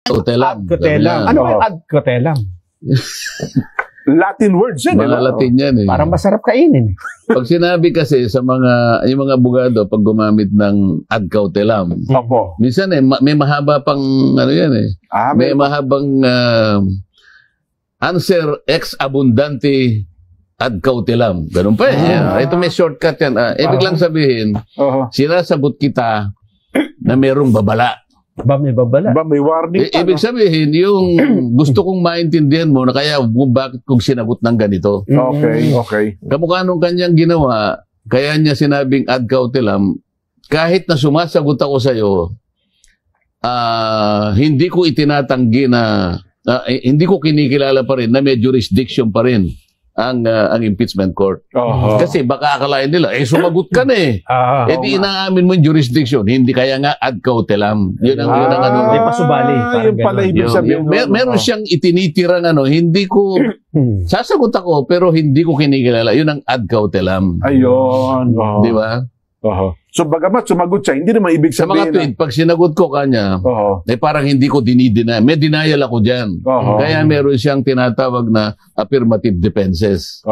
Cautelam. Ad cautelam. Ano yung ad cautelam? Latin words yun. Mga Latin yan eh. Parang masarap kainin. Pag sinabi kasi sa yung mga abogado, pag gumamit ng ad cautelam, Opo. minsan eh, may mahaba pang, ano yan eh, may mahabang answer ex abundante ad cautelam. Ganun pa eh. Ito may shortcut yan. Ibig lang sabihin, sinasagot kita na merong babala. Ba may babala? Ba may warning? Ibig sabihin, yung gusto kong maintindihan mo na kaya kung bakit kong sinagot ng ganito. Okay, okay. Kamukha nung kanyang ginawa, kaya niya sinabing ad cautelam, kahit na sumasagot ako sa'yo, hindi ko itinatanggi na, hindi ko kinikilala pa rin na may jurisdiction pa rin ang impeachment court. Kasi baka akalain nila, sumagot ka na eh. Di inaamin mo yung jurisdiction. Hindi kaya nga ad cautelam. Yun ang ano. May pasubali. Yung pala ibig sabihin. Meron siyang itinitirang ano, hindi ko, sasagot ako, pero hindi ko kinikilala. Yun ang ad cautelam. Ayun. Di ba? So bagamat sumagot siya, hindi naman ibig Sa sabihin mga tweet, pag sinagot ko kanya, parang hindi ko dinideny. May denial ako dyan. Kaya meron siyang tinatawag na affirmative defenses.